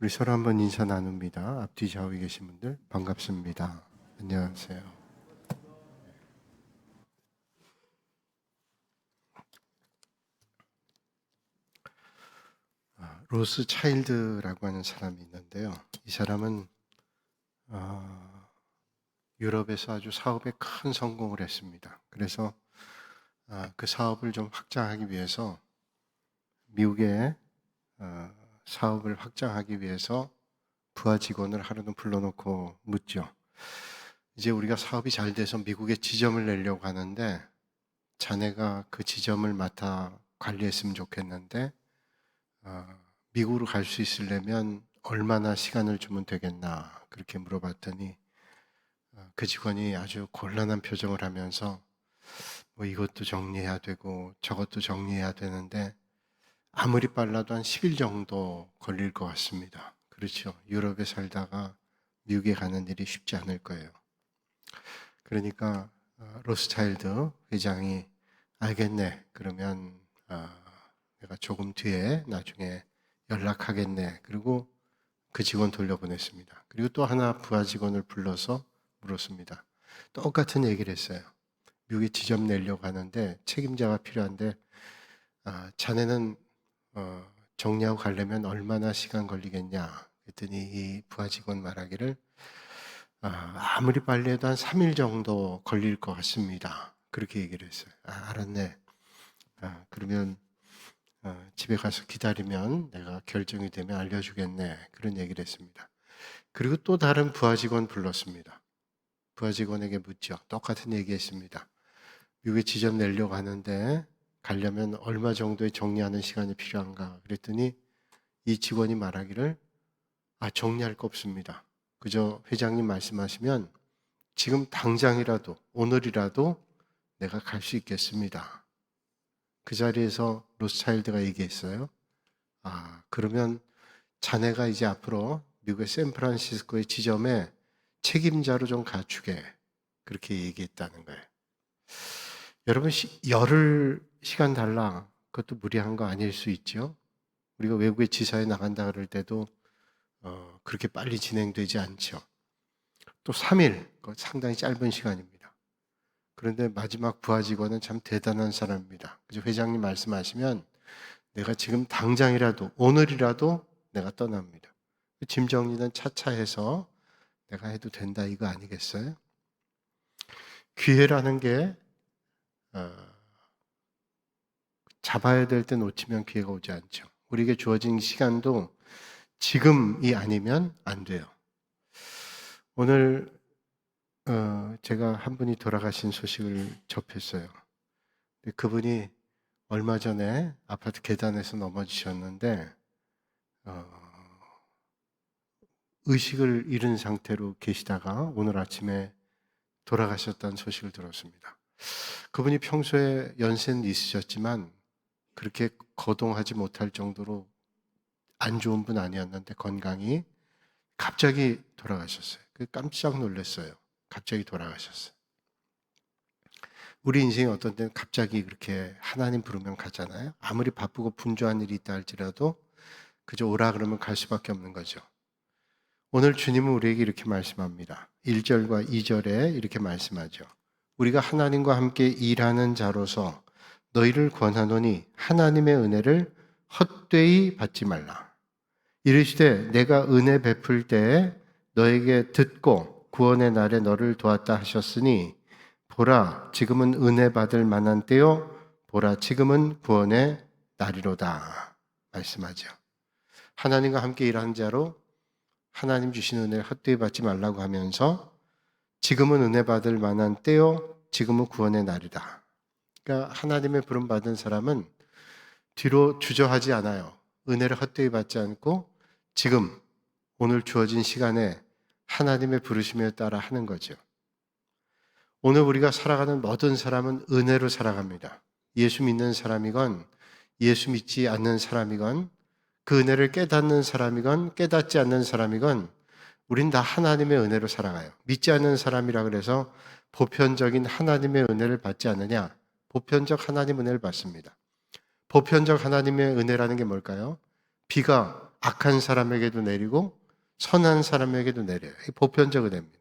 우리 서로 한번 인사 나눕니다. 앞뒤 좌우에 계신 분들 반갑습니다. 안녕하세요. 로스 차일드라고 하는 사람이 있는데요. 이 사람은 유럽에서 아주 사업에 큰 성공을 했습니다. 그래서 그 사업을 좀 확장하기 위해서 미국에 사업을 확장하기 위해서 부하 직원을 하루는 불러놓고 묻죠. 이제 우리가 사업이 잘 돼서 미국에 지점을 내려고 하는데 자네가 그 지점을 맡아 관리했으면 좋겠는데 미국으로 갈 수 있으려면 얼마나 시간을 주면 되겠나 그렇게 물어봤더니 그 직원이 아주 곤란한 표정을 하면서 뭐 이것도 정리해야 되고 저것도 정리해야 되는데 아무리 빨라도 한 10일 정도 걸릴 것 같습니다. 그렇죠. 유럽에 살다가 미국에 가는 일이 쉽지 않을 거예요. 그러니까 로스차일드 회장이 알겠네. 그러면 내가 조금 뒤에 나중에 연락하겠네. 그리고 그 직원 돌려보냈습니다. 그리고 또 하나 부하 직원을 불러서 물었습니다. 똑같은 얘기를 했어요. 미국에 지점 내려고 하는데 책임자가 필요한데 자네는 정리하고 가려면 얼마나 시간 걸리겠냐. 그랬더니 이 부하 직원 말하기를 아무리 빨리 해도 한 3일 정도 걸릴 것 같습니다. 그렇게 얘기를 했어요. 알았네. 그러면 집에 가서 기다리면 내가 결정이 되면 알려주겠네. 그런 얘기를 했습니다. 그리고 또 다른 부하 직원 불렀습니다. 부하 직원에게 묻죠. 똑같은 얘기 했습니다. 미국에 지점 내려고 하는데 가려면 얼마 정도의 정리하는 시간이 필요한가? 그랬더니 이 직원이 말하기를 정리할 거 없습니다. 그저 회장님 말씀하시면 지금 당장이라도 오늘이라도 내가 갈 수 있겠습니다. 그 자리에서 로스차일드가 얘기했어요. 그러면 자네가 이제 앞으로 미국의 샌프란시스코의 지점에 책임자로 좀 갖추게 그렇게 얘기했다는 거예요. 여러분 열흘 시간 달라 그것도 무리한 거 아닐 수 있죠. 우리가 외국에 지사에 나간다 그럴 때도 그렇게 빨리 진행되지 않죠. 또 3일 그거 상당히 짧은 시간입니다. 그런데 마지막 부하 직원은 참 대단한 사람입니다. 그래서 회장님 말씀하시면 내가 지금 당장이라도 오늘이라도 내가 떠납니다. 짐 정리는 차차 해서 내가 해도 된다 이거 아니겠어요? 기회라는 게 잡아야 될 때 놓치면 기회가 오지 않죠. 우리에게 주어진 시간도 지금이 아니면 안 돼요. 오늘 제가 한 분이 돌아가신 소식을 접했어요. 그분이 얼마 전에 아파트 계단에서 넘어지셨는데 의식을 잃은 상태로 계시다가 오늘 아침에 돌아가셨다는 소식을 들었습니다. 그분이 평소에 연세는 있으셨지만 그렇게 거동하지 못할 정도로 안 좋은 분 아니었는데 건강이 갑자기 돌아가셨어요. 깜짝 놀랐어요. 갑자기 돌아가셨어요. 우리 인생이 어떤 때는 갑자기 그렇게 하나님 부르면 가잖아요. 아무리 바쁘고 분주한 일이 있다 할지라도 그저 오라 그러면 갈 수밖에 없는 거죠. 오늘 주님은 우리에게 이렇게 말씀합니다. 1절과 2절에 이렇게 말씀하죠. 우리가 하나님과 함께 일하는 자로서 너희를 권하노니 하나님의 은혜를 헛되이 받지 말라. 이르시되 내가 은혜 베풀 때에 너에게 듣고 구원의 날에 너를 도왔다 하셨으니 보라 지금은 은혜 받을 만한 때요 보라 지금은 구원의 날이로다 말씀하죠. 하나님과 함께 일하는 자로 하나님 주신 은혜를 헛되이 받지 말라고 하면서 지금은 은혜 받을 만한 때요 지금은 구원의 날이다. 그러니까 하나님의 부름 받은 사람은 뒤로 주저하지 않아요. 은혜를 헛되이 받지 않고 지금 오늘 주어진 시간에 하나님의 부르심에 따라 하는 거죠. 오늘 우리가 살아가는 모든 사람은 은혜로 살아갑니다. 예수 믿는 사람이건 예수 믿지 않는 사람이건 그 은혜를 깨닫는 사람이건 깨닫지 않는 사람이건 우린 다 하나님의 은혜로 살아가요. 믿지 않는 사람이라 그래서 보편적인 하나님의 은혜를 받지 않느냐? 보편적 하나님 은혜를 받습니다. 보편적 하나님의 은혜라는 게 뭘까요? 비가 악한 사람에게도 내리고 선한 사람에게도 내려요. 이 보편적 은혜입니다.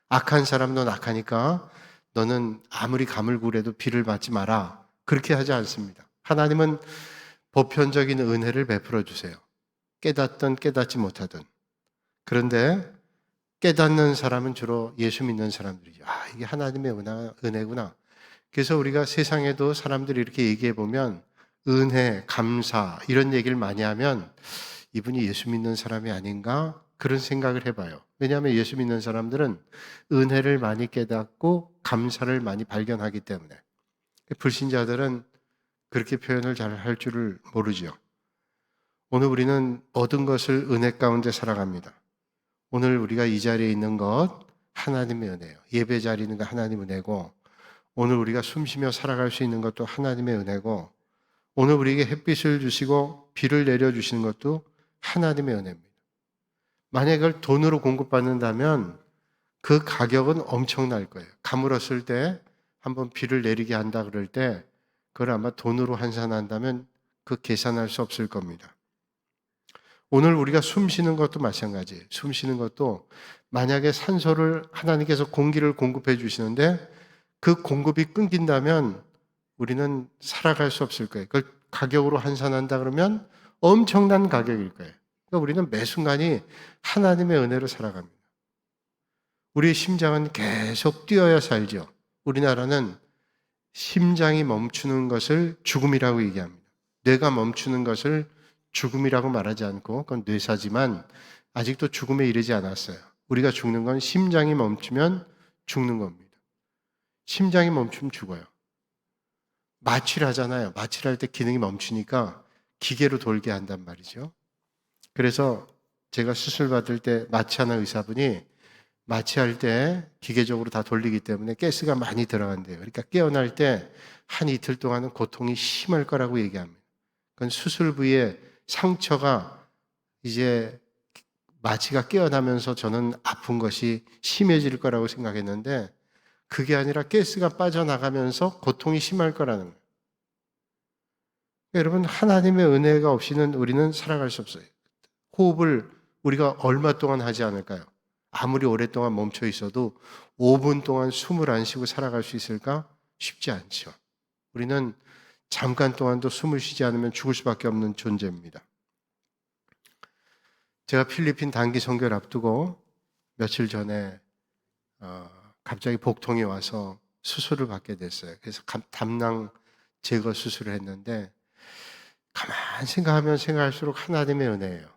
악한 사람은 악하니까 너는 아무리 가물구래도 비를 맞지 마라. 그렇게 하지 않습니다. 하나님은 보편적인 은혜를 베풀어 주세요. 깨닫든 깨닫지 못하든. 그런데 깨닫는 사람은 주로 예수 믿는 사람들이죠. 아, 이게 하나님의 은혜구나. 그래서 우리가 세상에도 사람들이 이렇게 얘기해 보면 은혜, 감사 이런 얘기를 많이 하면 이분이 예수 믿는 사람이 아닌가 그런 생각을 해봐요. 왜냐하면 예수 믿는 사람들은 은혜를 많이 깨닫고 감사를 많이 발견하기 때문에. 불신자들은 그렇게 표현을 잘 할 줄을 모르죠. 오늘 우리는 모든 것을 은혜 가운데 살아갑니다. 오늘 우리가 이 자리에 있는 것 하나님의 은혜예요. 예배 자리에 있는 거 하나님의 은혜고, 오늘 우리가 숨쉬며 살아갈 수 있는 것도 하나님의 은혜고, 오늘 우리에게 햇빛을 주시고 비를 내려주시는 것도 하나님의 은혜입니다. 만약에 그걸 돈으로 공급받는다면 그 가격은 엄청날 거예요. 가물었을 때 한번 비를 내리게 한다 그럴 때 그걸 아마 돈으로 환산한다면 그 계산할 수 없을 겁니다. 오늘 우리가 숨 쉬는 것도 마찬가지예요. 숨 쉬는 것도 만약에 산소를 하나님께서 공기를 공급해 주시는데 그 공급이 끊긴다면 우리는 살아갈 수 없을 거예요. 그걸 가격으로 환산한다 그러면 엄청난 가격일 거예요. 그러니까 우리는 매 순간이 하나님의 은혜로 살아갑니다. 우리의 심장은 계속 뛰어야 살죠. 우리나라는 심장이 멈추는 것을 죽음이라고 얘기합니다. 뇌가 멈추는 것을 죽음이라고 말하지 않고 그건 뇌사지만 아직도 죽음에 이르지 않았어요. 우리가 죽는 건 심장이 멈추면 죽는 겁니다. 심장이 멈추면 죽어요. 마취를 하잖아요. 마취를 할 때 기능이 멈추니까 기계로 돌게 한단 말이죠. 그래서 제가 수술 받을 때 마취하는 의사분이 마취할 때 기계적으로 다 돌리기 때문에 가스가 많이 들어간대요. 그러니까 깨어날 때 한 이틀 동안은 고통이 심할 거라고 얘기합니다. 그건 수술 부위에 상처가 이제 마취가 깨어나면서 저는 아픈 것이 심해질 거라고 생각했는데 그게 아니라 가스가 빠져나가면서 고통이 심할 거라는 거예요. 여러분, 하나님의 은혜가 없이는 우리는 살아갈 수 없어요. 호흡을 우리가 얼마 동안 하지 않을까요? 아무리 오랫동안 멈춰 있어도 5분 동안 숨을 안 쉬고 살아갈 수 있을까? 쉽지 않죠. 우리는 잠깐 동안도 숨을 쉬지 않으면 죽을 수밖에 없는 존재입니다. 제가 필리핀 단기 선교를 앞두고 며칠 전에 갑자기 복통이 와서 수술을 받게 됐어요. 그래서 담낭 제거 수술을 했는데 가만 생각하면 생각할수록 하나님의 은혜예요.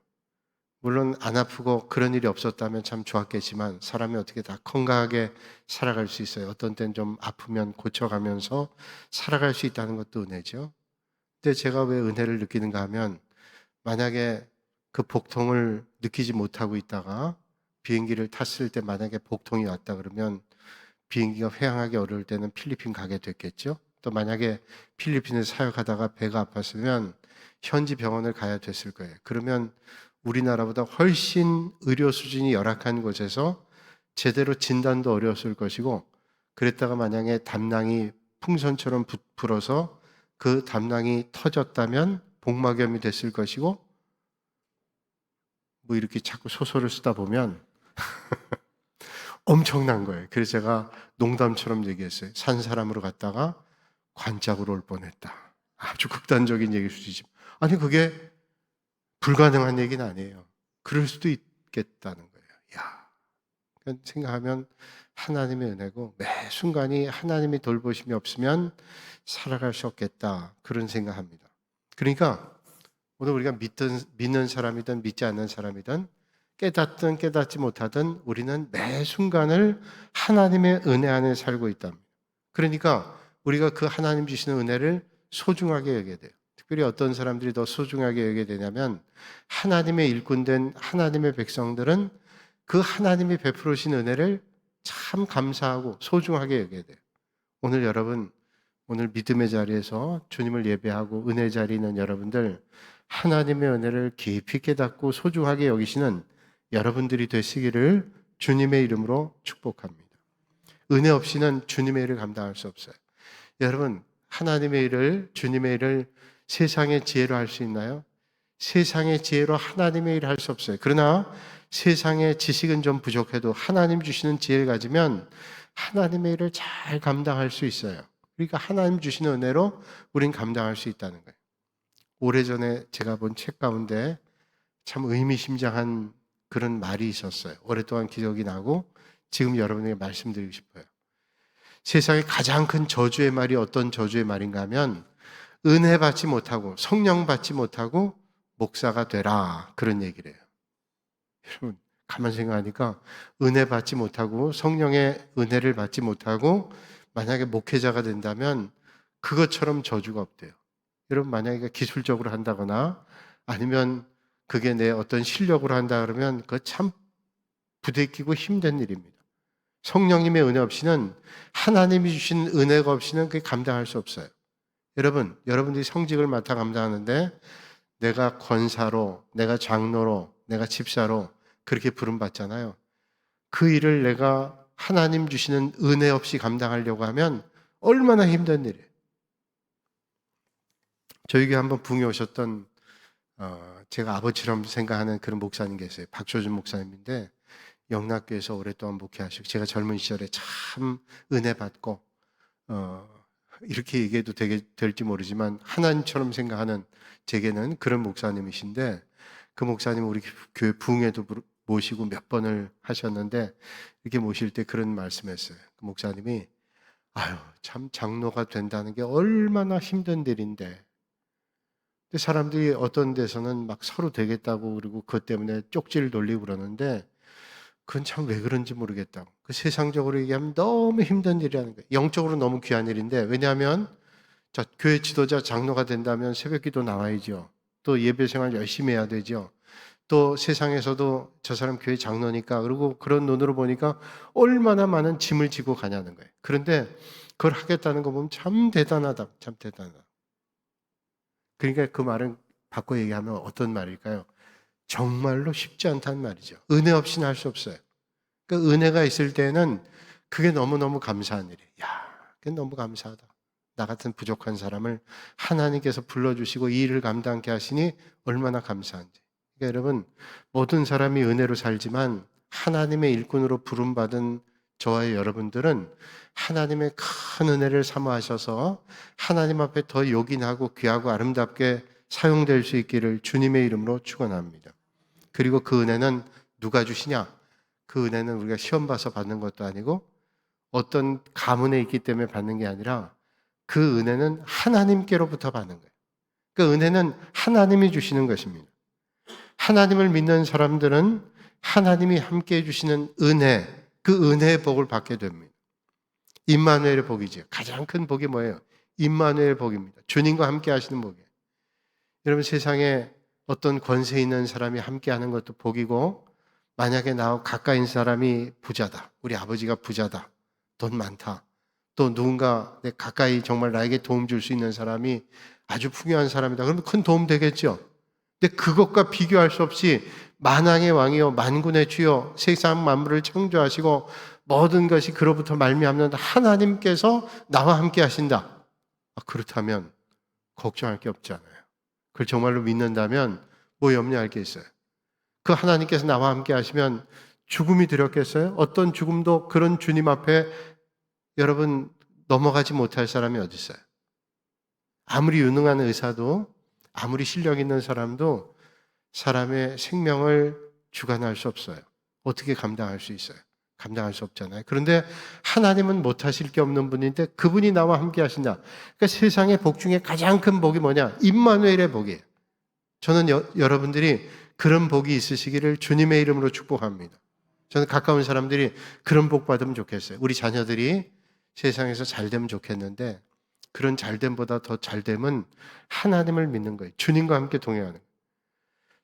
물론 안 아프고 그런 일이 없었다면 참 좋았겠지만 사람이 어떻게 다 건강하게 살아갈 수 있어요. 어떤 때는 좀 아프면 고쳐가면서 살아갈 수 있다는 것도 은혜죠. 근데 제가 왜 은혜를 느끼는가 하면 만약에 그 복통을 느끼지 못하고 있다가 비행기를 탔을 때 만약에 복통이 왔다 그러면 비행기가 회항하기 어려울 때는 필리핀 가게 됐겠죠. 또 만약에 필리핀에서 사역하다가 배가 아팠으면 현지 병원을 가야 됐을 거예요. 그러면 우리나라보다 훨씬 의료 수준이 열악한 곳에서 제대로 진단도 어려웠을 것이고 그랬다가 만약에 담낭이 풍선처럼 불어서 그 담낭이 터졌다면 복막염이 됐을 것이고 뭐 이렇게 자꾸 소설을 쓰다 보면 엄청난 거예요. 그래서 제가 농담처럼 얘기했어요. 산 사람으로 갔다가 관짝으로 올 뻔했다. 아주 극단적인 얘기일 수도 있지만 아니 그게 불가능한 얘기는 아니에요. 그럴 수도 있겠다는 거예요. 야, 생각하면 하나님의 은혜고 매 순간이 하나님의 돌보심이 없으면 살아갈 수 없겠다. 그런 생각합니다. 그러니까 오늘 우리가 믿는 사람이든 믿지 않는 사람이든 깨닫든 깨닫지 못하든 우리는 매 순간을 하나님의 은혜 안에 살고 있다. 그러니까 우리가 그 하나님 주시는 은혜를 소중하게 여겨야 돼요. 특별히 어떤 사람들이 더 소중하게 여기게 되냐면 하나님의 일꾼된 하나님의 백성들은 그 하나님이 베풀어 주신 은혜를 참 감사하고 소중하게 여겨야 돼요. 오늘 여러분, 오늘 믿음의 자리에서 주님을 예배하고 은혜 자리에 있는 여러분들 하나님의 은혜를 깊이 깨닫고 소중하게 여기시는 여러분들이 되시기를 주님의 이름으로 축복합니다. 은혜 없이는 주님의 일을 감당할 수 없어요. 여러분, 하나님의 일을, 주님의 일을 세상의 지혜로 할 수 있나요? 세상의 지혜로 하나님의 일을 할 수 없어요. 그러나 세상의 지식은 좀 부족해도 하나님 주시는 지혜를 가지면 하나님의 일을 잘 감당할 수 있어요. 그러니까 하나님 주시는 은혜로 우린 감당할 수 있다는 거예요. 오래전에 제가 본 책 가운데 참 의미심장한 그런 말이 있었어요. 오랫동안 기억이 나고 지금 여러분에게 말씀드리고 싶어요. 세상에 가장 큰 저주의 말이 어떤 저주의 말인가 하면 은혜 받지 못하고 성령 받지 못하고 목사가 되라, 그런 얘기를 해요. 여러분 가만히 생각하니까 은혜 받지 못하고 성령의 은혜를 받지 못하고 만약에 목회자가 된다면 그것처럼 저주가 없대요. 여러분 만약에 기술적으로 한다거나 아니면 그게 내 어떤 실력으로 한다 그러면 그거 참 부대끼고 힘든 일입니다. 성령님의 은혜 없이는, 하나님이 주신 은혜가 없이는 그게 감당할 수 없어요. 여러분들이 성직을 맡아 감당하는데 내가 권사로, 내가 장로로, 내가 집사로 그렇게 부름받잖아요. 그 일을 내가 하나님 주시는 은혜 없이 감당하려고 하면 얼마나 힘든 일이에요. 저희 교회 한번 붕에 오셨던 제가 아버지처럼 생각하는 그런 목사님 계세요. 박조준 목사님인데 영락교에서 오랫동안 목회하시고 제가 젊은 시절에 참 은혜 받고 이렇게 얘기해도 될지 모르지만 하나님처럼 생각하는 제게는 그런 목사님이신데, 그 목사님 우리 교회 부흥에도 모시고 몇 번을 하셨는데 이렇게 모실 때 그런 말씀했어요. 그 목사님이 참 장로가 된다는 게 얼마나 힘든 일인데, 사람들이 어떤 데서는 막 서로 되겠다고 그리고 그것 때문에 쪽지를 돌리고 그러는데 그건 참 왜 그런지 모르겠다고. 그 세상적으로 얘기하면 너무 힘든 일이라는 거예요. 영적으로 너무 귀한 일인데, 왜냐하면 자, 교회 지도자 장로가 된다면 새벽기도 나와야죠. 또 예배 생활 열심히 해야 되죠. 또 세상에서도 저 사람 교회 장로니까, 그리고 그런 눈으로 보니까 얼마나 많은 짐을 지고 가냐는 거예요. 그런데 그걸 하겠다는 거 보면 참 대단하다. 참 대단하다. 그러니까 그 말은 바꿔 얘기하면 어떤 말일까요? 정말로 쉽지 않다는 말이죠. 은혜 없이는 할 수 없어요. 그 은혜가 있을 때는 그게 너무너무 감사한 일이에요. 그게 너무 감사하다. 나 같은 부족한 사람을 하나님께서 불러주시고 이 일을 감당케 하시니 얼마나 감사한지. 그러니까 여러분, 모든 사람이 은혜로 살지만 하나님의 일꾼으로 부름받은 저와 여러분들은 하나님의 큰 은혜를 사모하셔서 하나님 앞에 더 요긴하고 귀하고 아름답게 사용될 수 있기를 주님의 이름으로 축원합니다. 그리고 그 은혜는 누가 주시냐? 그 은혜는 우리가 시험 봐서 받는 것도 아니고 어떤 가문에 있기 때문에 받는 게 아니라 그 은혜는 하나님께로부터 받는 거예요. 그 은혜는 하나님이 주시는 것입니다. 하나님을 믿는 사람들은 하나님이 함께 해주시는 은혜, 그 은혜의 복을 받게 됩니다. 임마누엘의 복이죠. 가장 큰 복이 뭐예요? 임마누엘의 복입니다. 주님과 함께 하시는 복이에요. 여러분, 세상에 어떤 권세 있는 사람이 함께 하는 것도 복이고, 만약에 나와 가까이 있는 사람이 부자다, 우리 아버지가 부자다, 돈 많다, 또 누군가 내 가까이 정말 나에게 도움 줄 수 있는 사람이 아주 풍요한 사람이다, 그러면 큰 도움 되겠죠. 근데 그것과 비교할 수 없이 만왕의 왕이요 만군의 주요 세상 만물을 창조하시고 모든 것이 그로부터 말미암는 하나님께서 나와 함께 하신다. 그렇다면 걱정할 게 없잖아요. 그걸 정말로 믿는다면 뭐 염려할 게 있어요? 그 하나님께서 나와 함께 하시면 죽음이 두렵겠어요? 어떤 죽음도 그런 주님 앞에 여러분 넘어가지 못할 사람이 어디 있어요? 아무리 유능한 의사도, 아무리 실력 있는 사람도 사람의 생명을 주관할 수 없어요. 어떻게 감당할 수 있어요? 감당할 수 없잖아요. 그런데 하나님은 못하실 게 없는 분인데 그분이 나와 함께 하신다. 그러니까 세상의 복 중에 가장 큰 복이 뭐냐? 임마누엘의 복이에요. 저는 여러분들이 그런 복이 있으시기를 주님의 이름으로 축복합니다. 저는 가까운 사람들이 그런 복 받으면 좋겠어요. 우리 자녀들이 세상에서 잘 되면 좋겠는데 그런 잘됨보다 더 잘됨은 하나님을 믿는 거예요. 주님과 함께 동행하는 거예요.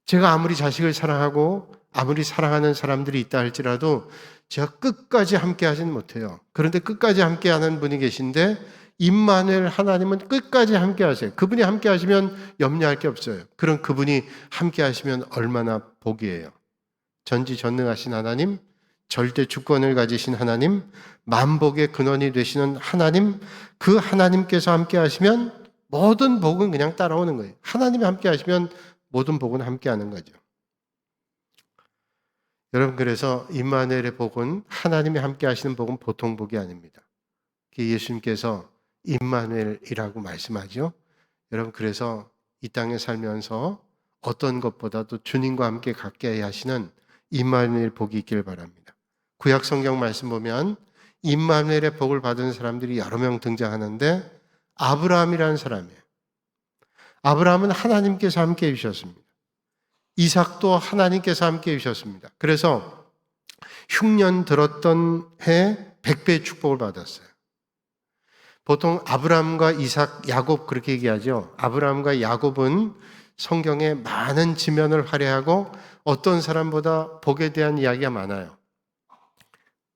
제가 아무리 자식을 사랑하고 아무리 사랑하는 사람들이 있다 할지라도 제가 끝까지 함께 하지는 못해요. 그런데 끝까지 함께 하는 분이 계신데 임마누엘 하나님은 끝까지 함께 하세요. 그분이 함께 하시면 염려할 게 없어요. 그럼 그분이 함께 하시면 얼마나 복이에요. 전지전능하신 하나님, 절대 주권을 가지신 하나님, 만복의 근원이 되시는 하나님, 그 하나님께서 함께 하시면 모든 복은 그냥 따라오는 거예요. 하나님이 함께 하시면 모든 복은 함께하는 거죠. 여러분, 그래서 임마누엘의 복은, 하나님이 함께 하시는 복은 보통 복이 아닙니다. 예수님께서 임마누엘이라고 말씀하죠. 여러분, 그래서 이 땅에 살면서 어떤 것보다도 주님과 함께 갖게 하시는 임마누엘 복이 있길 바랍니다. 구약 성경 말씀 보면 임마누엘의 복을 받은 사람들이 여러 명 등장하는데 아브라함이라는 사람이에요. 아브라함은 하나님께서 함께 해주셨습니다. 이삭도 하나님께서 함께 해주셨습니다. 그래서 흉년 들었던 해 100배의 축복을 받았어요. 보통 아브라함과 이삭, 야곱 그렇게 얘기하죠. 아브라함과 야곱은 성경에 많은 지면을 할애하고 어떤 사람보다 복에 대한 이야기가 많아요.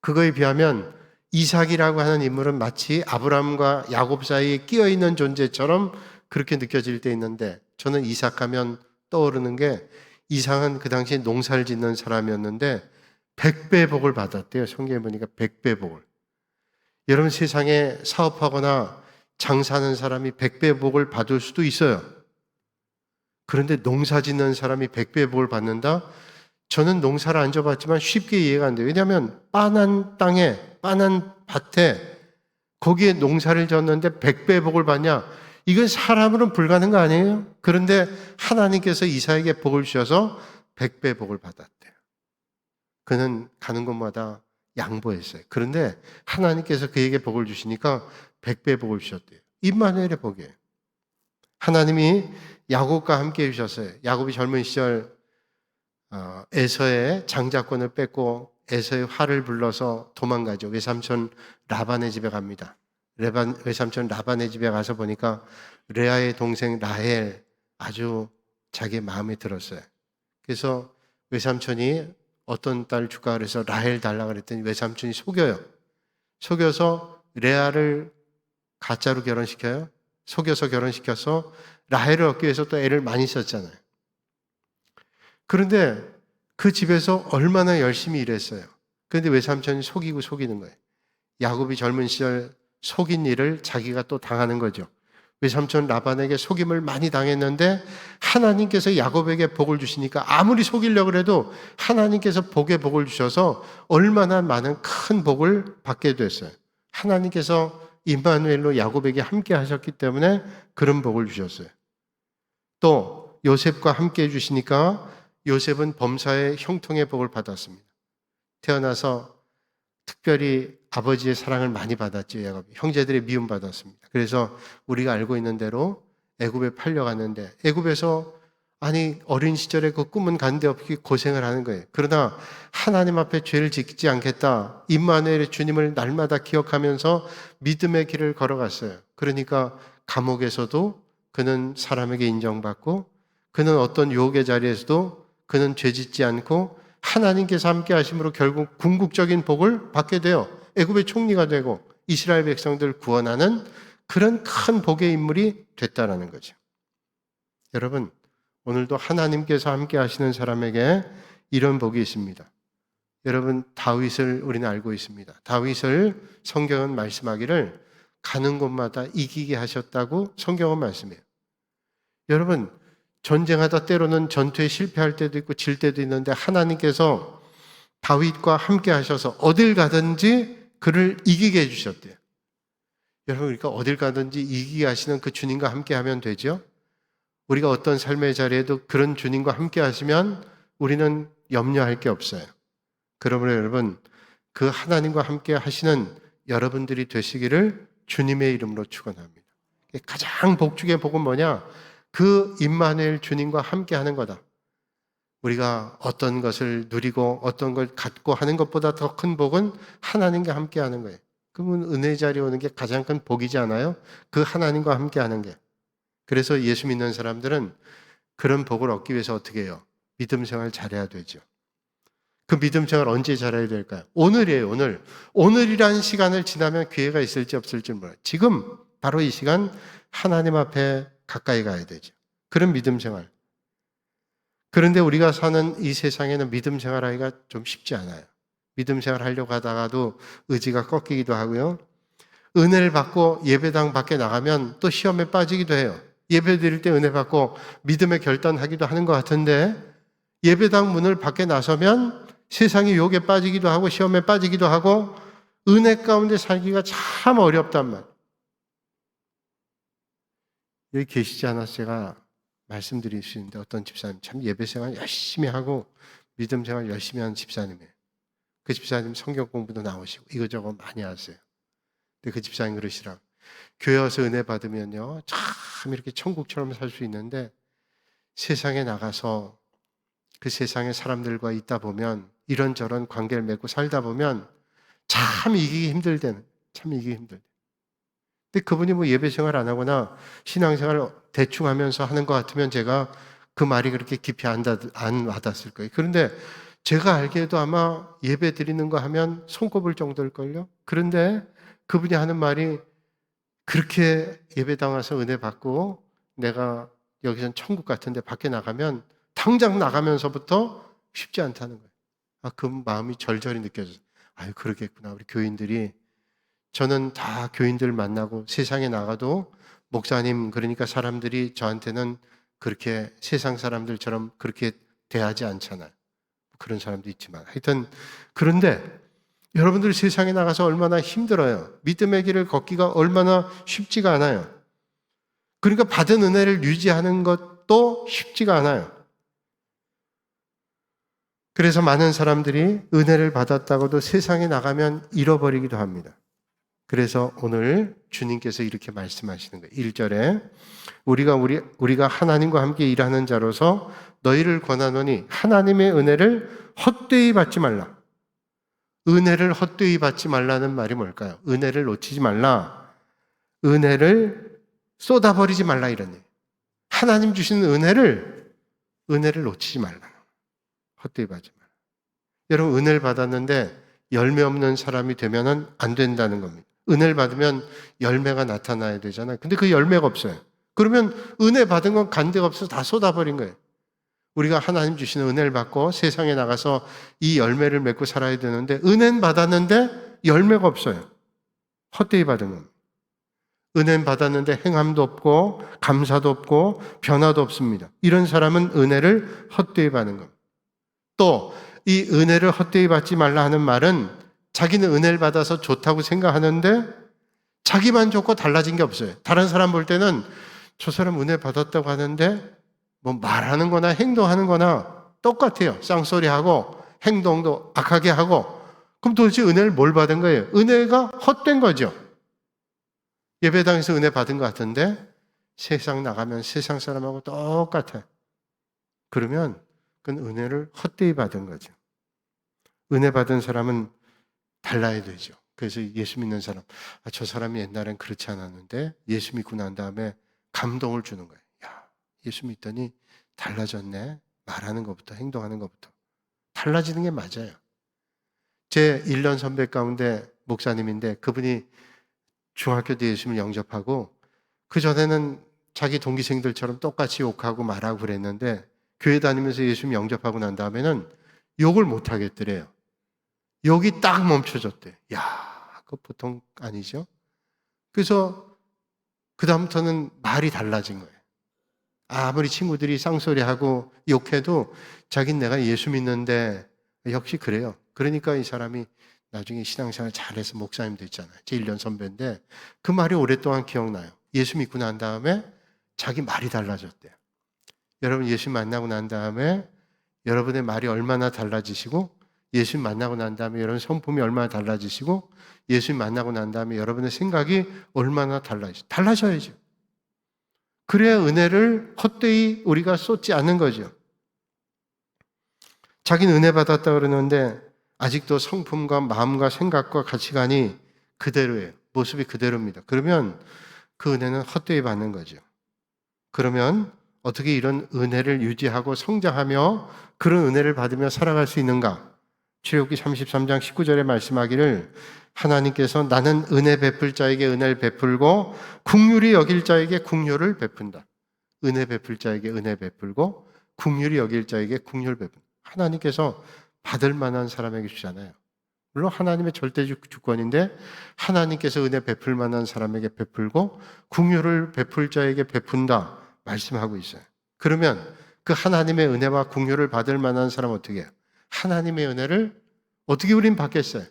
그거에 비하면 이삭이라고 하는 인물은 마치 아브라함과 야곱 사이에 끼어있는 존재처럼 그렇게 느껴질 때 있는데, 저는 이삭하면 떠오르는 게, 이삭은 그 당시에 농사를 짓는 사람이었는데 100배 복을 받았대요. 성경에 보니까 100배 복을. 여러분, 세상에 사업하거나 장사하는 사람이 100배 복을 받을 수도 있어요. 그런데 농사 짓는 사람이 100배 복을 받는다? 저는 농사를 안 져봤지만 쉽게 이해가 안 돼요. 왜냐하면 빤한 땅에, 빤한 밭에 거기에 농사를 졌는데 100배 복을 받냐? 이건 사람으로는 불가능한 거 아니에요? 그런데 하나님께서 이삭에게 복을 주셔서 100배 복을 받았대요. 그는 가는 곳마다 양보했어요. 그런데 하나님께서 그에게 복을 주시니까 100배 복을 주셨대요. 임마누엘의 복이에요. 하나님이 야곱과 함께 해주셨어요. 야곱이 젊은 시절 에서의 장자권을 뺏고 에서의 화를 불러서 도망가죠. 외삼촌 라반의 집에 갑니다. 외삼촌 라반의 집에 가서 보니까 레아의 동생 라헬 아주 자기 마음에 들었어요. 그래서 외삼촌이 어떤 딸 줄까 그래서 라헬 달라고 그랬더니 외삼촌이 속여서 레아를 가짜로 결혼시켜요. 속여서 결혼시켜서 라헬을 얻기 위해서 또 애를 많이 썼잖아요. 그런데 그 집에서 얼마나 열심히 일했어요. 그런데 외삼촌이 속이는 거예요. 야곱이 젊은 시절 속인 일을 자기가 또 당하는 거죠. 외삼촌 라반에게 속임을 많이 당했는데 하나님께서 야곱에게 복을 주시니까 아무리 속이려고 해도 하나님께서 복에 복을 주셔서 얼마나 많은 큰 복을 받게 됐어요. 하나님께서 임마누엘로 야곱에게 함께 하셨기 때문에 그런 복을 주셨어요. 또 요셉과 함께 해주시니까 요셉은 범사의 형통의 복을 받았습니다. 태어나서 특별히 아버지의 사랑을 많이 받았죠. 야곱이 형제들의 미움 받았습니다. 그래서 우리가 알고 있는 대로 애굽에 팔려갔는데 애굽에서 어린 시절에 그 꿈은 간데 없이 고생을 하는 거예요. 그러나 하나님 앞에 죄를 짓지 않겠다. 임마누엘의 주님을 날마다 기억하면서 믿음의 길을 걸어갔어요. 그러니까 감옥에서도 그는 사람에게 인정받고 그는 어떤 유혹의 자리에서도 그는 죄 짓지 않고 하나님께서 함께 하심으로 결국 궁극적인 복을 받게 돼요. 애굽의 총리가 되고 이스라엘 백성들을 구원하는 그런 큰 복의 인물이 됐다라는 거죠. 여러분, 오늘도 하나님께서 함께 하시는 사람에게 이런 복이 있습니다. 여러분, 다윗을 우리는 알고 있습니다. 다윗을 성경은 말씀하기를 가는 곳마다 이기게 하셨다고 성경은 말씀해요. 여러분, 전쟁하다 때로는 전투에 실패할 때도 있고 질 때도 있는데 하나님께서 다윗과 함께 하셔서 어딜 가든지 그를 이기게 해주셨대요. 여러분, 그러니까 어딜 가든지 이기게 하시는 그 주님과 함께 하면 되죠. 우리가 어떤 삶의 자리에도 그런 주님과 함께 하시면 우리는 염려할 게 없어요. 그러므로 여러분, 그 하나님과 함께 하시는 여러분들이 되시기를 주님의 이름으로 축원합니다. 가장 복중의 복은 뭐냐? 그 임마누엘 주님과 함께 하는 거다. 우리가 어떤 것을 누리고 어떤 걸 갖고 하는 것보다 더 큰 복은 하나님과 함께 하는 거예요. 그러면 은혜 자리에 오는 게 가장 큰 복이지 않아요? 그 하나님과 함께 하는 게. 그래서 예수 믿는 사람들은 그런 복을 얻기 위해서 어떻게 해요? 믿음 생활 잘해야 되죠. 그 믿음 생활 언제 잘해야 될까요? 오늘이에요, 오늘. 오늘이라는 시간을 지나면 기회가 있을지 없을지 몰라요. 지금 바로 이 시간 하나님 앞에 가까이 가야 되죠. 그런 믿음 생활. 그런데 우리가 사는 이 세상에는 믿음 생활하기가 좀 쉽지 않아요. 믿음 생활 하려고 하다가도 의지가 꺾이기도 하고요. 은혜를 받고 예배당 밖에 나가면 또 시험에 빠지기도 해요. 예배 드릴 때 은혜 받고 믿음의 결단하기도 하는 것 같은데 예배당 문을 밖에 나서면 세상의 유혹에 빠지기도 하고 시험에 빠지기도 하고 은혜 가운데 살기가 참 어렵단 말이에요. 여기 계시지 않아서 제가 말씀드릴 수 있는데 어떤 집사님 참 예배 생활 열심히 하고 믿음 생활 열심히 하는 집사님이에요. 그 집사님 성경 공부도 나오시고 이거저거 많이 하세요. 근데 그 집사님 그러시라고 교회 와서 은혜 받으면요 참 이렇게 천국처럼 살 수 있는데 세상에 나가서 그 세상의 사람들과 있다 보면 이런저런 관계를 맺고 살다 보면 참 이기기 힘들대. 참 이기기 힘들대. 근데 그분이 뭐 예배 생활 안 하거나 신앙생활 대충 하면서 하는 것 같으면 제가 그 말이 그렇게 깊이 안 와닿았을 거예요. 그런데 제가 알기에도 아마 예배 드리는 거 하면 손꼽을 정도일걸요. 그런데 그분이 하는 말이 그렇게 예배당 와서 은혜 받고 내가 여기선 천국 같은데 밖에 나가면 당장 나가면서부터 쉽지 않다는 거예요. 그 마음이 절절히 느껴져요. 아유, 그러겠구나. 우리 교인들이 저는 다 교인들 만나고 세상에 나가도 목사님 그러니까 사람들이 저한테는 그렇게 세상 사람들처럼 그렇게 대하지 않잖아요. 그런 사람도 있지만 하여튼 그런데 여러분들 세상에 나가서 얼마나 힘들어요. 믿음의 길을 걷기가 얼마나 쉽지가 않아요. 그러니까 받은 은혜를 유지하는 것도 쉽지가 않아요. 그래서 많은 사람들이 은혜를 받았다고도 세상에 나가면 잃어버리기도 합니다. 그래서 오늘 주님께서 이렇게 말씀하시는 거예요. 1절에 우리가 하나님과 함께 일하는 자로서 너희를 권하노니 하나님의 은혜를 헛되이 받지 말라. 은혜를 헛되이 받지 말라는 말이 뭘까요? 은혜를 놓치지 말라. 은혜를 쏟아버리지 말라 이런 얘기예요. 하나님 주시는 은혜를 놓치지 말라. 헛되이 받지 말라. 여러분 은혜를 받았는데 열매 없는 사람이 되면 안 된다는 겁니다. 은혜를 받으면 열매가 나타나야 되잖아요. 근데 그 열매가 없어요. 그러면 은혜 받은 건 간데가 없어서 다 쏟아버린 거예요. 우리가 하나님 주시는 은혜를 받고 세상에 나가서 이 열매를 맺고 살아야 되는데 은혜는 받았는데 열매가 없어요. 헛되이 받은 겁니다. 은혜는 받았는데 행함도 없고 감사도 없고 변화도 없습니다. 이런 사람은 은혜를 헛되이 받는 겁니다. 또 이 은혜를 헛되이 받지 말라 하는 말은 자기는 은혜를 받아서 좋다고 생각하는데 자기만 좋고 달라진 게 없어요. 다른 사람 볼 때는 저 사람 은혜 받았다고 하는데 뭐 말하는 거나 행동하는 거나 똑같아요. 쌍소리하고 행동도 악하게 하고 그럼 도대체 은혜를 뭘 받은 거예요? 은혜가 헛된 거죠. 예배당에서 은혜 받은 것 같은데 세상 나가면 세상 사람하고 똑같아요. 그러면 그건 은혜를 헛되이 받은 거죠. 은혜 받은 사람은 달라야 되죠. 그래서 예수 믿는 사람, 저 사람이 옛날엔 그렇지 않았는데 예수 믿고 난 다음에 감동을 주는 거예요. 야, 예수 믿더니 달라졌네. 말하는 것부터 행동하는 것부터 달라지는 게 맞아요. 제 1년 선배 가운데 목사님인데 그분이 중학교 때 예수님을 영접하고 그전에는 자기 동기생들처럼 똑같이 욕하고 말하고 그랬는데 교회 다니면서 예수님 영접하고 난 다음에는 욕을 못 하겠더래요. 욕이 딱 멈춰졌대. 야, 그거 보통 아니죠? 그래서 그다음부터는 말이 달라진 거예요. 아무리 친구들이 쌍소리하고 욕해도 자기는 내가 예수 믿는데 역시 그래요. 그러니까 이 사람이 나중에 신앙생활 잘해서 목사님 됐잖아요. 제 1년 선배인데 그 말이 오랫동안 기억나요. 예수 믿고 난 다음에 자기 말이 달라졌대요. 여러분 예수 만나고 난 다음에 여러분의 말이 얼마나 달라지시고 예수 만나고 난 다음에 여러분 성품이 얼마나 달라지시고 예수 만나고 난 다음에 여러분의 생각이 얼마나 달라져야죠. 그래야 은혜를 헛되이 우리가 쏟지 않는 거죠. 자기는 은혜 받았다 그러는데 아직도 성품과 마음과 생각과 가치관이 그대로예요. 모습이 그대로입니다. 그러면 그 은혜는 헛되이 받는 거죠. 그러면 어떻게 이런 은혜를 유지하고 성장하며 그런 은혜를 받으며 살아갈 수 있는가? 출애굽기 33장 19절에 말씀하기를 하나님께서 나는 은혜 베풀 자에게 은혜를 베풀고 긍휼히 여길 자에게 긍휼을 베푼다. 은혜 베풀 자에게 은혜 베풀고 긍휼히 여길 자에게 긍휼을 베푼다. 하나님께서 받을 만한 사람에게 주잖아요. 물론 하나님의 절대적 주권인데 하나님께서 은혜 베풀 만한 사람에게 베풀고 긍휼을 베풀 자에게 베푼다. 말씀하고 있어요. 그러면 그 하나님의 은혜와 긍휼을 받을 만한 사람은 어떻게 해요? 하나님의 은혜를 어떻게 우린 받겠어요?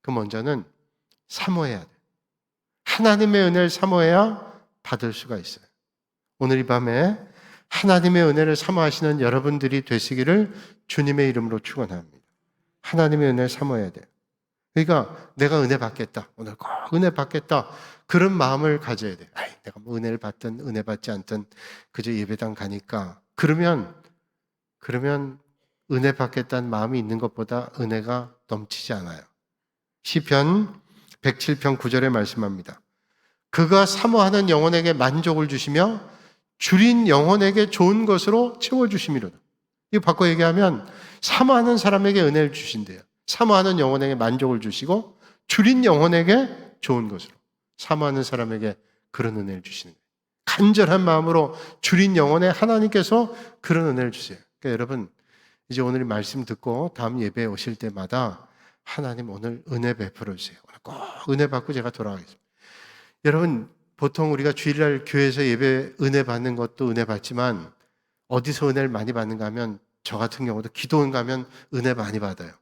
그 먼저는 사모해야 돼요. 하나님의 은혜를 사모해야 받을 수가 있어요. 오늘 이 밤에 하나님의 은혜를 사모하시는 여러분들이 되시기를 주님의 이름으로 축원합니다. 하나님의 은혜를 사모해야 돼요. 그러니까 내가 은혜 받겠다. 오늘 꼭 은혜 받겠다. 그런 마음을 가져야 돼요. 내가 뭐 은혜를 받든 은혜 받지 않든 그저 예배당 가니까. 그러면 은혜 받겠다는 마음이 있는 것보다 은혜가 넘치지 않아요. 시편 107편 9절에 말씀합니다. 그가 사모하는 영혼에게 만족을 주시며 줄인 영혼에게 좋은 것으로 채워주심이로다. 이거 바꿔 얘기하면 사모하는 사람에게 은혜를 주신대요. 사모하는 영혼에게 만족을 주시고 줄인 영혼에게 좋은 것으로. 사모하는 사람에게 그런 은혜를 주시는 거예요. 간절한 마음으로 줄인 영혼에 하나님께서 그런 은혜를 주세요. 그러니까 여러분 이제 오늘 말씀 듣고 다음 예배에 오실 때마다 하나님 오늘 은혜 베풀어 주세요. 오늘 꼭 은혜 받고 제가 돌아가겠습니다. 여러분 보통 우리가 주일날 교회에서 예배 은혜 받는 것도 은혜 받지만 어디서 은혜를 많이 받는가 하면 저 같은 경우도 기도원 가면 은혜 많이 받아요.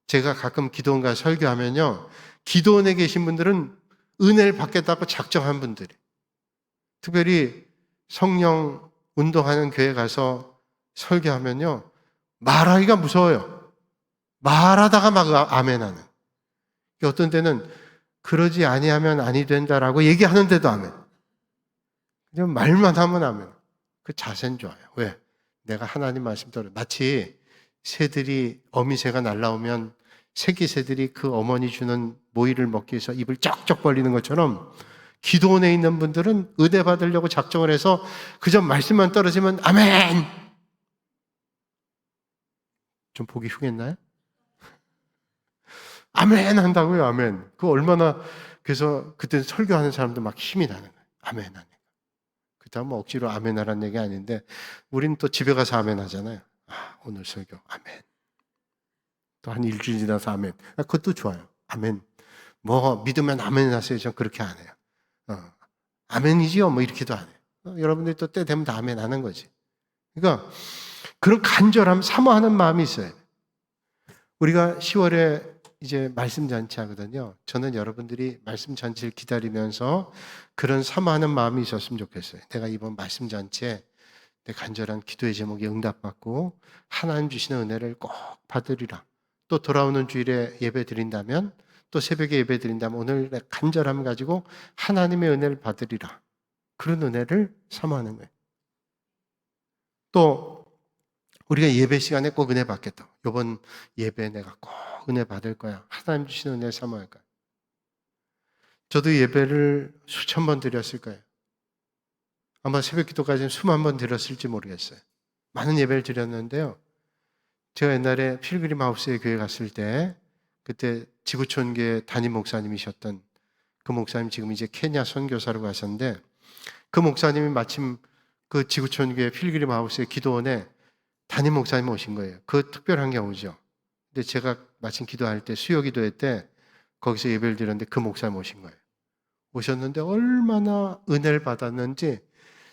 제가 가끔 기도원 가서 설교하면요. 기도원에 계신 분들은 은혜를 받겠다고 작정한 분들이. 특별히 성령 운동하는 교회 가서 설교하면요. 말하기가 무서워요. 말하다가 막 아멘하는. 어떤 때는 그러지 아니하면 아니 된다라고 얘기하는데도 아멘. 그냥 말만 하면 아멘. 그 자세는 좋아요. 왜? 내가 하나님 말씀 들어. 마치 새들이 어미새가 날라오면 새끼새들이 그 어머니 주는 모이를 먹기 위해서 입을 쩍쩍 벌리는 것처럼 기도원에 있는 분들은 은혜 받으려고 작정을 해서 그저 말씀만 떨어지면 아멘. 좀 보기 흉했나요? 아멘 한다고요, 아멘. 그 얼마나, 그래서 그때 설교하는 사람도 막 힘이 나는 거예요. 아멘 하니까. 그 다음 뭐 억지로 아멘 하라는 얘기 아닌데, 우린 또 집에 가서 아멘 하잖아요. 오늘 설교, 아멘. 또 한 일주일 지나서 아멘. 그것도 좋아요. 아멘. 뭐, 믿으면 아멘 하세요. 전 그렇게 안 해요. 아멘이지요. 뭐, 이렇게도 안 해요. 여러분들이 또 때 되면 다 아멘 하는 거지. 그러니까, 그런 간절함, 사모하는 마음이 있어요. 우리가 10월에 이제 말씀 잔치 하거든요. 저는 여러분들이 말씀 잔치를 기다리면서 그런 사모하는 마음이 있었으면 좋겠어요. 내가 이번 말씀 잔치에 내 간절한 기도의 제목이 응답받고 하나님 주시는 은혜를 꼭 받으리라. 또 돌아오는 주일에 예배 드린다면, 또 새벽에 예배 드린다면 오늘 내 간절함을 가지고 하나님의 은혜를 받으리라. 그런 은혜를 사모하는 거예요. 또 우리가 예배 시간에 꼭 은혜 받겠다. 이번 예배에 내가 꼭 은혜 받을 거야. 하나님 주시는 은혜를 사모할 거야. 저도 예배를 수천 번 드렸을 거예요. 아마 새벽 기도까지는 수만 번 드렸을지 모르겠어요. 많은 예배를 드렸는데요. 제가 옛날에 필그림 하우스에 교회 갔을 때 그때 지구촌교회 담임 목사님이셨던 그 목사님 지금 이제 케냐 선교사로 가셨는데 그 목사님이 마침 그 지구촌교회 필그림 하우스의 기도원에 담임 목사님 오신 거예요. 그 특별한 경우죠. 근데 제가 마침 기도할 때 수요 기도회 때 거기서 예배를 드렸는데 그 목사님 오신 거예요. 오셨는데 얼마나 은혜를 받았는지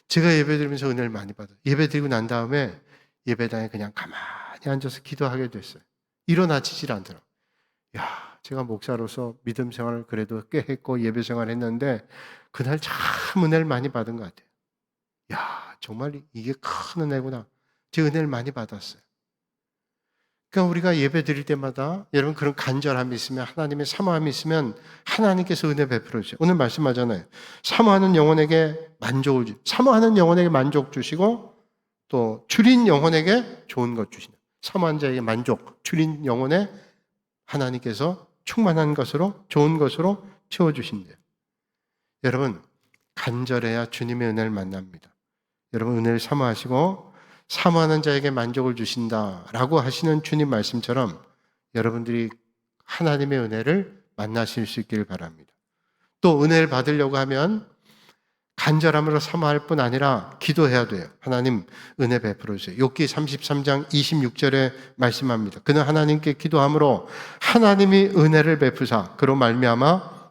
제가 예배 드리면서 은혜를 많이 받아요. 예배 드리고 난 다음에 예배당에 그냥 가만히 앉아서 기도하게 됐어요. 일어나지질 않더라고요. 야, 제가 목사로서 믿음 생활을 그래도 꽤 했고 예배 생활을 했는데 그날 참 은혜를 많이 받은 것 같아요. 야, 정말 이게 큰 은혜구나. 제 은혜를 많이 받았어요. 그러니까 우리가 예배 드릴 때마다 여러분 그런 간절함이 있으면 하나님의 사모함이 있으면 하나님께서 은혜 베풀어 주세요. 오늘 말씀하잖아요. 사모하는 영혼에게 만족을 주시고 사모하는 영혼에게 만족 주시고 또 줄인 영혼에게 좋은 것 주시는 사모한 자에게 만족, 줄인 영혼에 하나님께서 충만한 것으로 좋은 것으로 채워주신대요. 여러분 간절해야 주님의 은혜를 만납니다. 여러분 은혜를 사모하시고 사모하는 자에게 만족을 주신다라고 하시는 주님 말씀처럼 여러분들이 하나님의 은혜를 만나실 수 있기를 바랍니다. 또 은혜를 받으려고 하면 간절함으로 사모할 뿐 아니라 기도해야 돼요. 하나님 은혜 베풀어 주세요. 욥기 33장 26절에 말씀합니다. 그는 하나님께 기도함으로 하나님이 은혜를 베푸사 그로 말미암아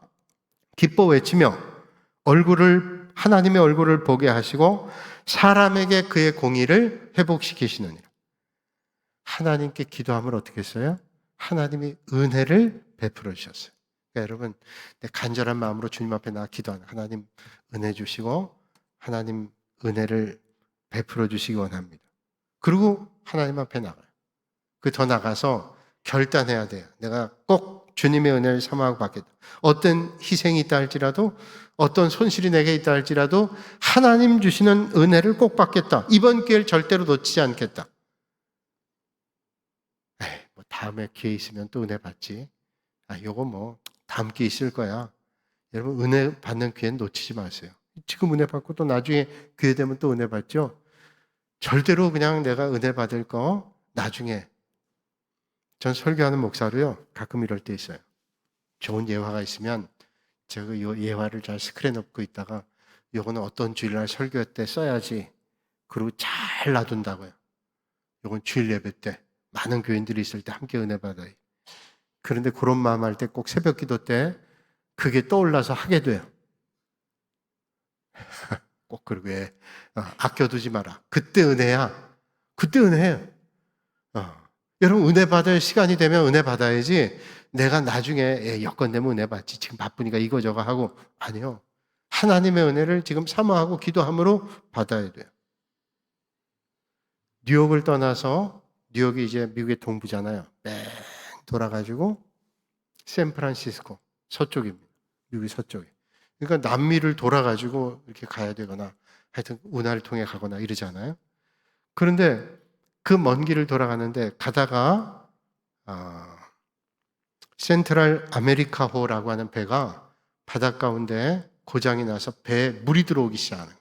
기뻐 외치며 얼굴을 하나님의 얼굴을 보게 하시고 사람에게 그의 공의를 회복시키시느니라. 하나님께 기도하면 어떻게 했어요? 하나님이 은혜를 베풀어 주셨어요. 그러니까 여러분, 내 간절한 마음으로 주님 앞에 나가 기도하는 하나님 은혜 주시고 하나님 은혜를 베풀어 주시기 원합니다. 그리고 하나님 앞에 나가요. 그 더 나가서 결단해야 돼요. 내가 꼭 주님의 은혜를 사모하고 받겠다. 어떤 희생이 있다 할지라도, 어떤 손실이 내게 있다 할지라도 하나님 주시는 은혜를 꼭 받겠다. 이번 기회를 절대로 놓치지 않겠다. 뭐 다음에 기회 있으면 또 은혜 받지. 요거 뭐 다음 기회 있을 거야. 여러분, 은혜 받는 기회는 놓치지 마세요. 지금 은혜 받고 또 나중에 기회 되면 또 은혜 받죠. 절대로 그냥 내가 은혜 받을 거 나중에. 전 설교하는 목사로요, 가끔 이럴 때 있어요. 좋은 예화가 있으면 제가 이 예화를 잘 스크린 놓고 있다가 요거는 어떤 주일날 설교 때 써야지. 그리고 잘 놔둔다고요. 요건 주일 예배 때 많은 교인들이 있을 때 함께 은혜 받아요. 그런데 그런 마음 할 때 꼭 새벽 기도 때 그게 떠올라서 하게 돼요. 꼭 그러게 아껴두지 마라. 그때 은혜야. 그때 은혜예요. 여러분, 은혜 받을 시간이 되면 은혜 받아야지 내가 나중에 여건 되면 은혜 받지. 지금 바쁘니까 이거저거 하고. 아니요. 하나님의 은혜를 지금 사모하고 기도함으로 받아야 돼요. 뉴욕을 떠나서, 뉴욕이 이제 미국의 동부잖아요. 뺑 돌아가지고 샌프란시스코 서쪽입니다. 미국의 서쪽에. 그러니까 남미를 돌아가지고 이렇게 가야 되거나 하여튼 운하를 통해 가거나 이러잖아요. 그런데 그 먼 길을 돌아가는데 가다가 센트럴 아메리카호라고 하는 배가 바닷 가운데 고장이 나서 배에 물이 들어오기 시작하는 거예요.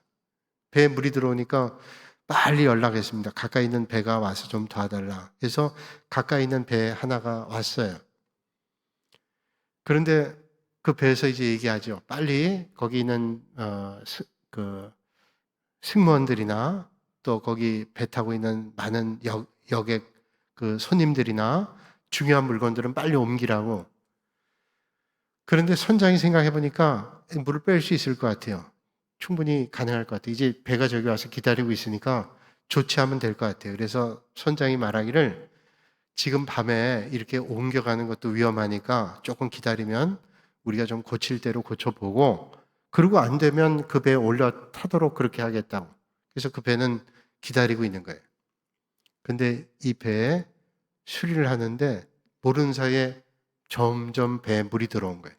배에 물이 들어오니까 빨리 연락했습니다. 가까이 있는 배가 와서 좀 도와달라. 그래서 가까이 있는 배 하나가 왔어요. 그런데 그 배에서 이제 얘기하죠. 빨리 거기 있는 그 승무원들이나 또 거기 배 타고 있는 많은 여객 그 손님들이나 중요한 물건들은 빨리 옮기라고. 그런데 선장이 생각해 보니까 물을 뺄 수 있을 것 같아요. 충분히 가능할 것 같아요. 이제 배가 저기 와서 기다리고 있으니까 조치하면 될 것 같아요. 그래서 선장이 말하기를 지금 밤에 이렇게 옮겨가는 것도 위험하니까 조금 기다리면 우리가 좀 고칠 대로 고쳐보고 그리고 안 되면 그 배에 올라타도록 그렇게 하겠다고. 그래서 그 배는 기다리고 있는 거예요. 근데 이 배에 수리를 하는데 모르는 사이에 점점 배에 물이 들어온 거예요.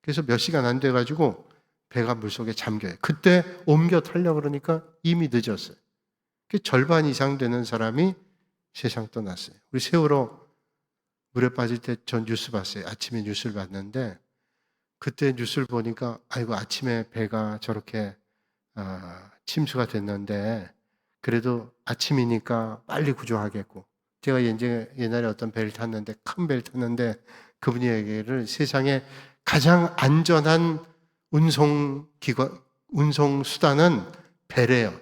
그래서 몇 시간 안 돼가지고 배가 물속에 잠겨요. 그때 옮겨 타려고 그러니까 이미 늦었어요. 절반 이상 되는 사람이 세상 떠났어요. 우리 세월호 물에 빠질 때 전 뉴스 봤어요. 아침에 뉴스를 봤는데 그때 뉴스를 보니까 아이고 아침에 배가 저렇게 침수가 됐는데 그래도 아침이니까 빨리 구조하겠고 제가 옛날에 어떤 배를 탔는데 큰 배를 탔는데 그분이 얘기를 세상에 가장 안전한 운송 수단은 배래요.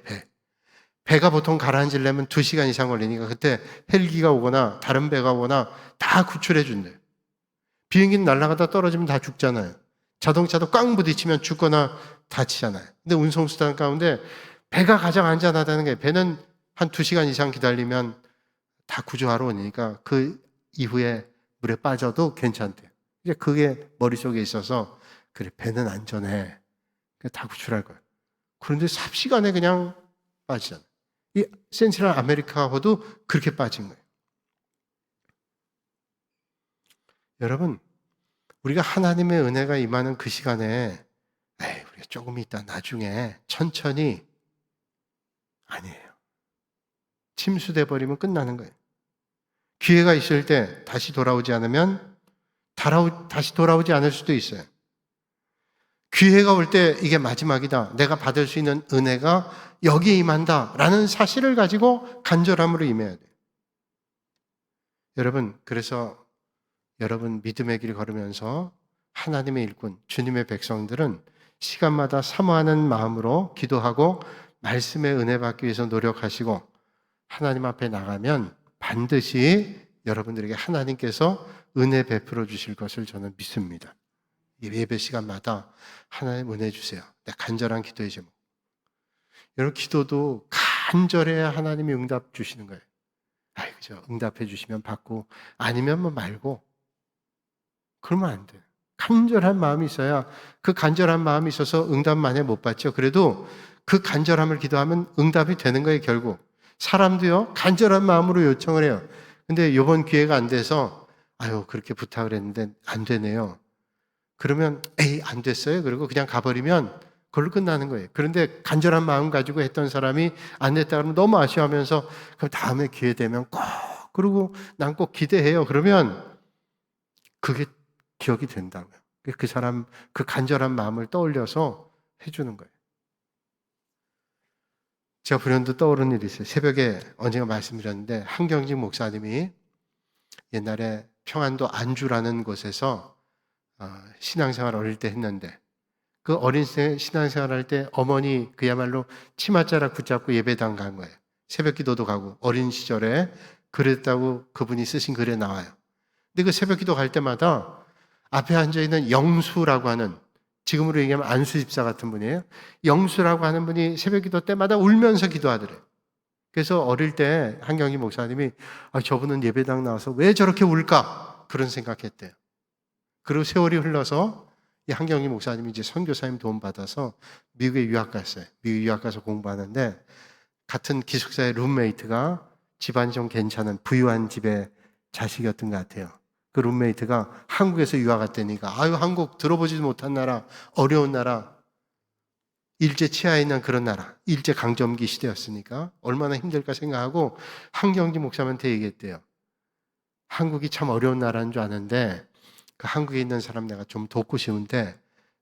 배가 보통 가라앉으려면 2시간 이상 걸리니까 그때 헬기가 오거나 다른 배가 오거나 다 구출해 준대요. 비행기는 날아가다 떨어지면 다 죽잖아요. 자동차도 꽝 부딪히면 죽거나 다치잖아요. 근데 운송수단 가운데 배가 가장 안전하다는 게 배는 한 2시간 이상 기다리면 다 구조하러 오니까 그 이후에 물에 빠져도 괜찮대요. 이제 그게 머릿속에 있어서 그래 배는 안전해. 다 구출할 거예요. 그런데 삽시간에 그냥 빠지잖아요. 이 센트럴 아메리카호도 그렇게 빠진 거예요. 여러분, 우리가 하나님의 은혜가 임하는 그 시간에 우리가 조금 있다 나중에 천천히 아니에요. 침수돼 버리면 끝나는 거예요. 기회가 있을 때 다시 돌아오지 않으면 다시 돌아오지 않을 수도 있어요. 기회가 올 때 이게 마지막이다. 내가 받을 수 있는 은혜가 여기에 임한다. 라는 사실을 가지고 간절함으로 임해야 돼요. 여러분, 그래서 여러분 믿음의 길 걸으면서 하나님의 일꾼, 주님의 백성들은 시간마다 사모하는 마음으로 기도하고 말씀의 은혜 받기 위해서 노력하시고 하나님 앞에 나가면 반드시 여러분들에게 하나님께서 은혜 베풀어 주실 것을 저는 믿습니다. 예배 시간마다 하나님 은혜 주세요. 내 간절한 기도의 제목. 여러분 기도도 간절해야 하나님이 응답 주시는 거예요. 아이 그죠. 응답해 주시면 받고 아니면 뭐 말고 그러면 안 돼요. 간절한 마음이 있어야 그 간절한 마음이 있어서 응답 만에 못 받죠. 그래도 그 간절함을 기도하면 응답이 되는 거예요, 결국. 사람도요, 간절한 마음으로 요청을 해요. 근데 이번 기회가 안 돼서 아유, 그렇게 부탁을 했는데 안 되네요. 그러면 에이, 안 됐어요. 그리고 그냥 가버리면 그걸로 끝나는 거예요. 그런데 간절한 마음 가지고 했던 사람이 안 됐다 그러면 너무 아쉬워하면서 그럼 다음에 기회 되면 꼭 그리고 난 꼭 기대해요. 그러면 그게 기억이 된다고요. 그 사람 그 간절한 마음을 떠올려서 해주는 거예요. 제가 불현듯 떠오르는 일이 있어요. 새벽에 언젠가 말씀드렸는데 한경직 목사님이 옛날에 평안도 안주라는 곳에서 신앙생활 어릴 때 했는데 그 어린 신앙생활 할 때 어머니 그야말로 치맛자락 붙잡고 예배당 간 거예요. 새벽 기도도 가고 어린 시절에 그랬다고 그분이 쓰신 글에 나와요. 근데 그 새벽 기도 갈 때마다 앞에 앉아있는 영수라고 하는 지금으로 얘기하면 안수 집사 같은 분이에요. 영수라고 하는 분이 새벽 기도 때마다 울면서 기도하더래요. 그래서 어릴 때 한경희 목사님이 저분은 예배당 나와서 왜 저렇게 울까? 그런 생각했대요. 그리고 세월이 흘러서 이 한경희 목사님이 이제 선교사님 도움 받아서 미국에 유학 갔어요. 미국 유학 가서 공부하는데 같은 기숙사의 룸메이트가 집안이 좀 괜찮은 부유한 집의 자식이었던 것 같아요. 그 룸메이트가 한국에서 유학 갔다니까 아유 한국 들어보지도 못한 나라, 어려운 나라, 일제 치하에 있는 그런 나라, 일제 강점기 시대였으니까 얼마나 힘들까 생각하고 한경지 목사님한테 얘기했대요. 한국이 참 어려운 나라인 줄 아는데 그 한국에 있는 사람 내가 좀 돕고 싶은데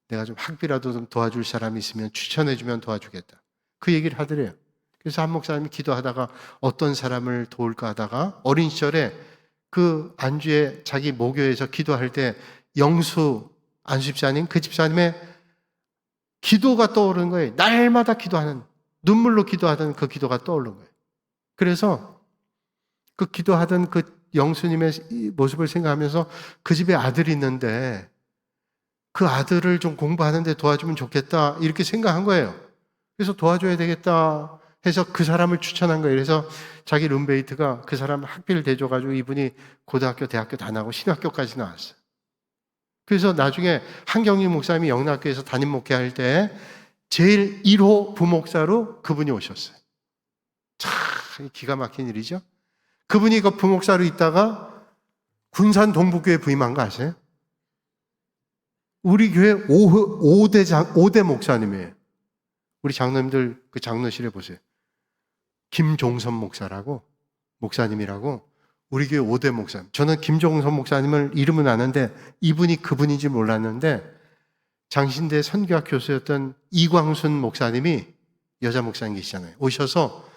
내가 좀 학비라도 좀 도와줄 사람이 있으면 추천해주면 도와주겠다. 그 얘기를 하더래요. 그래서 한 목사님이 기도하다가 어떤 사람을 도울까 하다가 어린 시절에 그 안주에 자기 모교에서 기도할 때 영수 안수집사님 그 집사님의 기도가 떠오르는 거예요. 날마다 기도하는 눈물로 기도하던 그 기도가 떠오르는 거예요. 그래서 그 기도하던 그 영수님의 모습을 생각하면서 그 집에 아들이 있는데 그 아들을 좀 공부하는데 도와주면 좋겠다 이렇게 생각한 거예요. 그래서 도와줘야 되겠다 해서 그 사람을 추천한 거예요. 그래서 자기 룸메이트가 그 사람 학비를 대줘가지고 이분이 고등학교, 대학교 다 나오고 신학교까지 나왔어요. 그래서 나중에 한경희 목사님이 영락교에서 담임 목회할 때 제일 1호 부목사로 그분이 오셨어요. 참 기가 막힌 일이죠. 그분이 그 부목사로 있다가 군산 동북교회 부임한 거 아세요? 우리 교회 5대 목사님이에요. 우리 장로님들 그 장로실에 보세요. 김종선 목사라고 목사님이라고 우리 교회 5대 목사님. 저는 김종선 목사님을 이름은 아는데 이분이 그분인지 몰랐는데 장신대 선교학 교수였던 이광순 목사님이 여자 목사님 계시잖아요. 오셔서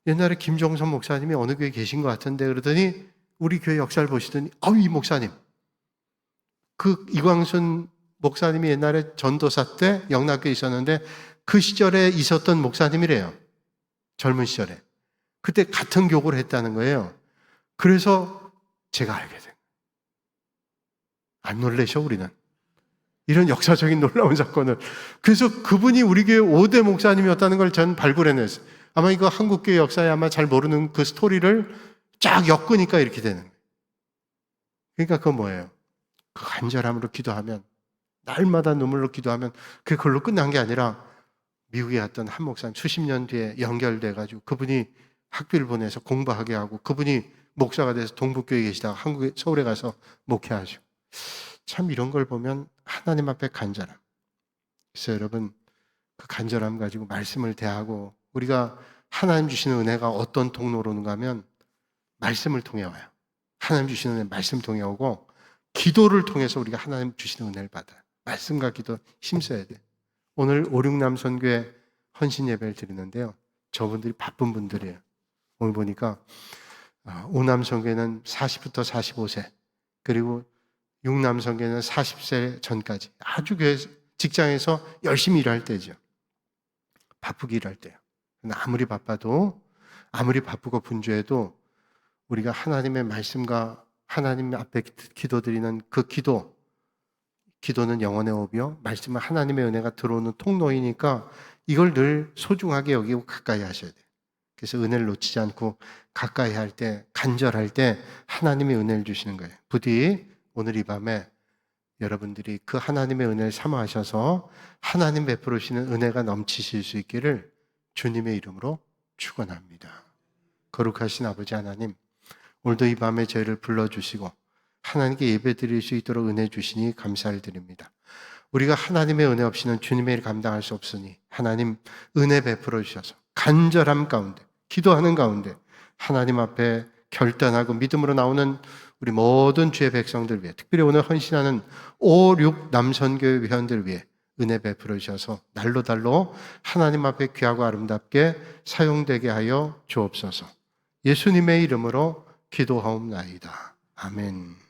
옛날에 김종선 목사님이 어느 교회에 계신 것 같은데 그러더니 우리 교회 역사를 보시더니 이 목사님. 그 이광순 목사님이 옛날에 전도사 때 영락교에 있었는데 그 시절에 있었던 목사님이래요. 젊은 시절에. 그때 같은 교구를 했다는 거예요. 그래서 제가 알게 된. 안 놀라셔 우리는. 이런 역사적인 놀라운 사건을. 그래서 그분이 우리 교회 5대 목사님이었다는 걸 전 발굴해냈어요. 아마 이거 한국교회 역사에 아마 잘 모르는 그 스토리를 쫙 엮으니까 이렇게 되는 거예요. 그러니까 그건 뭐예요? 그 간절함으로 기도하면 날마다 눈물로 기도하면 그걸로 끝난 게 아니라 미국에 갔던 한 목사님 수십 년 뒤에 연결돼가지고 그분이 학비를 보내서 공부하게 하고 그분이 목사가 돼서 동북교회에 계시다가 한국에 서울에 가서 목회하시고 참 이런 걸 보면 하나님 앞에 간절함. 그래서 여러분 그 간절함 가지고 말씀을 대하고 우리가 하나님 주시는 은혜가 어떤 통로로 오는가 하면 말씀을 통해 와요. 하나님 주시는 은혜 말씀 통해 오고 기도를 통해서 우리가 하나님 주시는 은혜를 받아요. 말씀과 기도 힘써야 돼. 오늘 567 선교회 헌신 예배를 드리는데요. 저분들이 바쁜 분들이에요. 오늘 보니까 5남 선교회는 40부터 45세 그리고 6남 선교회는 40세 전까지 아주 교회 직장에서 열심히 일할 때죠. 바쁘게 일할 때요. 아무리 바빠도 아무리 바쁘고 분주해도 우리가 하나님의 말씀과 하나님 앞에 기도드리는 그 기도 기도는 영혼의 호흡이요. 말씀은 하나님의 은혜가 들어오는 통로이니까 이걸 늘 소중하게 여기고 가까이 하셔야 돼요. 그래서 은혜를 놓치지 않고 가까이 할 때, 간절할 때 하나님이 은혜를 주시는 거예요. 부디 오늘 이 밤에 여러분들이 그 하나님의 은혜를 사모하셔서 하나님 베풀으시는 은혜가 넘치실 수 있기를 주님의 이름으로 축원합니다. 거룩하신 아버지 하나님, 오늘도 이 밤에 저희를 불러주시고 하나님께 예배드릴 수 있도록 은혜 주시니 감사를 드립니다. 우리가 하나님의 은혜 없이는 주님의 일 감당할 수 없으니 하나님 은혜 베풀어 주셔서 간절함 가운데, 기도하는 가운데 하나님 앞에 결단하고 믿음으로 나오는 우리 모든 주의 백성들 위해, 특별히 오늘 헌신하는 5, 6 남선교회 회원들 위해 은혜 베풀어 주셔서 날로 달로 하나님 앞에 귀하고 아름답게 사용되게 하여 주옵소서. 예수님의 이름으로 기도하옵나이다. 아멘.